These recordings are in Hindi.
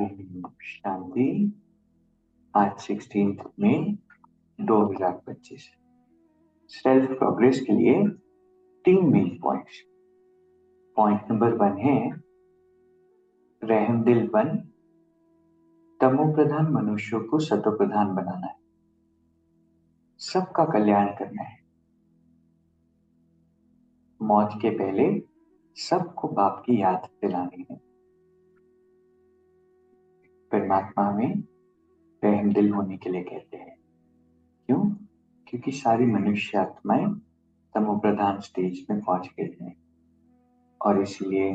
ओम शांति। आज 16 मई 2025। सेल्फ प्रोग्रेस के लिए 3 मेन पॉइंट्स। पॉइंट नंबर 1 है रहम दिल बन तमो प्रधान मनुष्यों को सतो प्रधान बनाना है, सबका कल्याण करना है। मौत के पहले सबको बाप की याद दिलानी है। परमात्मा में रहम दिल होने के लिए कहते हैं। क्यों? क्योंकि सारी मनुष्य आत्माएं तमो प्रधान स्टेज में पहुंच गई हैं और इसलिए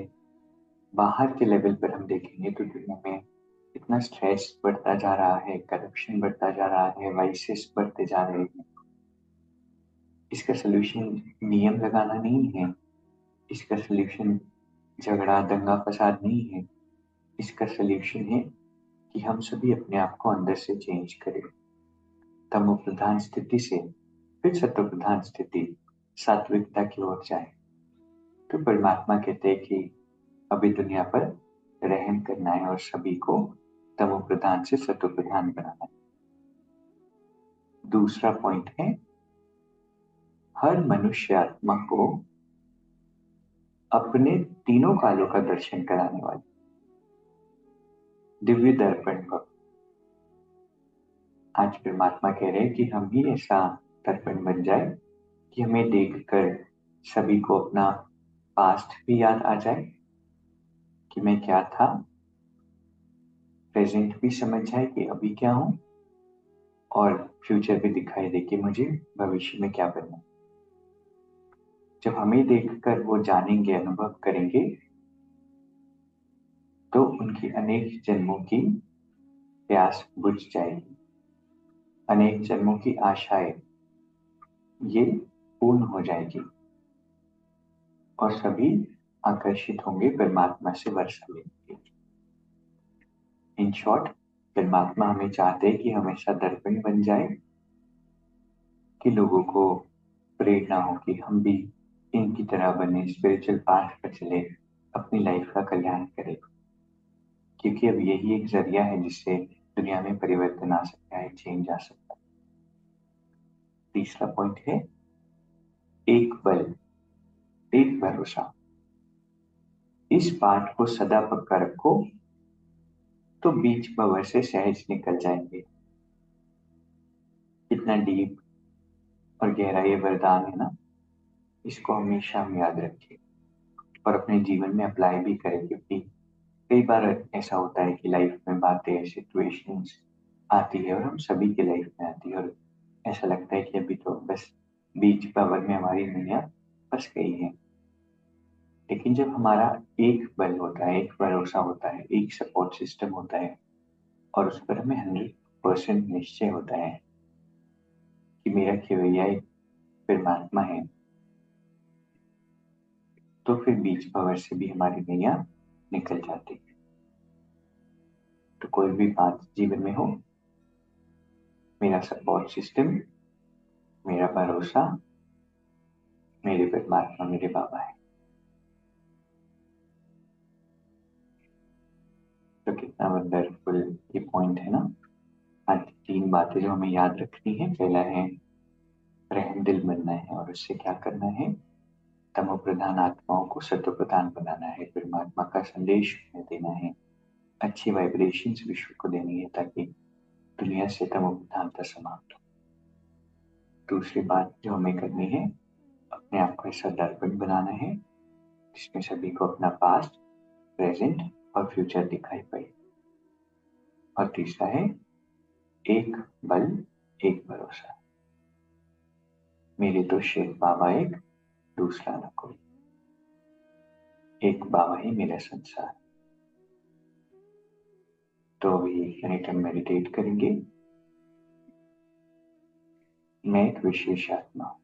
बाहर के लेवल पर हम देखेंगे तो दुनिया में इतना स्ट्रेस बढ़ता जा रहा है, करप्शन बढ़ता जा रहा है, वाइसेस बढ़ते जा रहे हैं। इसका सलूशन नियम लगाना नहीं है, इसका सलूशन झगड़ा दंगा फसाद नहीं है। इसका सलूशन है कि हम सभी अपने आप को अंदर से चेंज करें, तमो प्रधान स्थिति से फिर सतो प्रधान स्थिति सात्विकता की ओर जाए। तो परमात्मा कहते हैं कि अभी दुनिया पर रहम करना है और सभी को तमो प्रधान से सतो प्रधान बनाना है। दूसरा पॉइंट है हर मनुष्य आत्मा को अपने तीनों कालों का दर्शन कराने वाली दिव्य दर्पण भव। आज परमात्मा कह रहे हैं कि हम ही ऐसा दर्पण बन जाए कि हमें देखकर सभी को अपना पास्ट भी याद आ जाए कि मैं क्या था, प्रेजेंट भी समझ जाए कि अभी क्या हूं, और फ्यूचर भी दिखाई दे कि मुझे भविष्य में क्या बनना है। जब हमें देखकर वो जानेंगे, अनुभव करेंगे, तो उनकी अनेक जन्मों की प्यास बुझ जाएगी, अनेक जन्मों की आशाएं ये पूर्ण हो जाएगी और सभी आकर्षित होंगे परमात्मा से वर्षा लेंगे। इन शॉर्ट, परमात्मा हमें चाहते हैं कि हमेशा दर्पण बन जाए कि लोगों को प्रेरणा हो कि हम भी इनकी तरह बने, स्पिरिचुअल पाथ पर चले, अपनी लाइफ का कल्याण करें, क्योंकि अब यही एक जरिया है जिससे दुनिया में परिवर्तन आ सकता है, चेंज आ सकता है। तीसरा पॉइंट है एक बल एक भरोसा। इस पाठ को सदा पक्का रखो तो बीच भंवर से सहज निकल जाएंगे। कितना डीप और गहरा ये वरदान है ना, इसको हमेशा हम याद रखें और अपने जीवन में अप्लाई भी करें, क्योंकि कई बार ऐसा होता है कि लाइफ में बातें, सिचुएशंस आती है और हम सभी के लाइफ में आती है और ऐसा लगता है कि अभी तो बस बीच भंवर में हमारी दुनिया फंस गई है। लेकिन जब हमारा एक बल होता है, एक भरोसा होता है, एक सपोर्ट सिस्टम होता है और उस पर हमें 100% निश्चय होता है कि मेरा खेवैया एक परमात्मा है, तो फिर बीच भंवर से भी हमारी नैया निकल जाती है। तो कोई भी बात जीवन में हो, मेरा सपोर्ट सिस्टम, मेरा भरोसा मेरे परमात्मा, मेरे बाबा है। तो कितना वंडरफुल ये पॉइंट है ना। आज 3 बातें जो हमें याद रखनी है। पहला है रहम दिल बनना है और उससे क्या करना है, तमो प्रधान आत्माओं को सतो प्रधान बनाना है, परमात्मा का संदेश उन्हें देना है, अच्छी वाइब्रेशंस विश्व को देनी है ताकि दुनिया से तमो प्रधानता समाप्त हो। दूसरी बात जो हमें करनी है, अपने आप को ऐसा दर्पण बनाना है जिसमें सभी को अपना पास्ट, प्रेजेंट और फ्यूचर दिखाई पड़े। और तीसरा है एक बल एक भरोसा। मेरे तो शिव बाबा एक, दूसरा न कोई, एक बाबा ही मेरा संसार। तो अभी मिनट हम मेडिटेट करेंगे। मैं एक विशेष आत्मा हूं,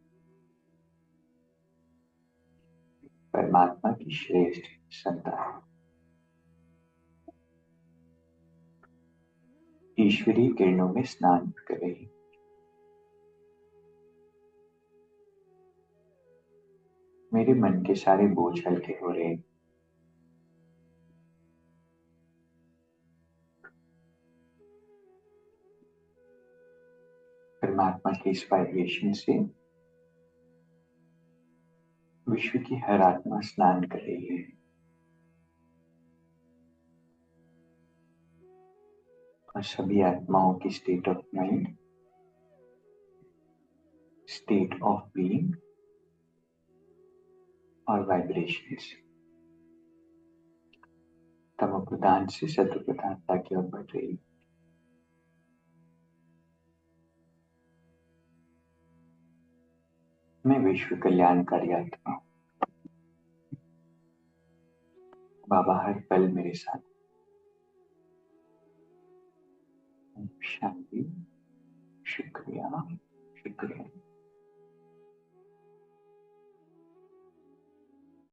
परमात्मा की श्रेष्ठ संतान, ईश्वरीय किरणों में स्नान कर रही। मेरे मन के सारे बोझ हल्के हो रहे। परमात्मा की इस वाइब्रेशन से विश्व की हर आत्मा स्नान कर रही है। और सभी आत्माओं की state of mind, state of being और वाइब्रेशंस तमो प्रधान से सत्व प्रधानता की ओर बढ़ रही है। मैं विश्व कल्याणकारी आत्मा हूं। बाबा हर पल मेरे साथ। शांति। शुक्रिया, शुक्रिया।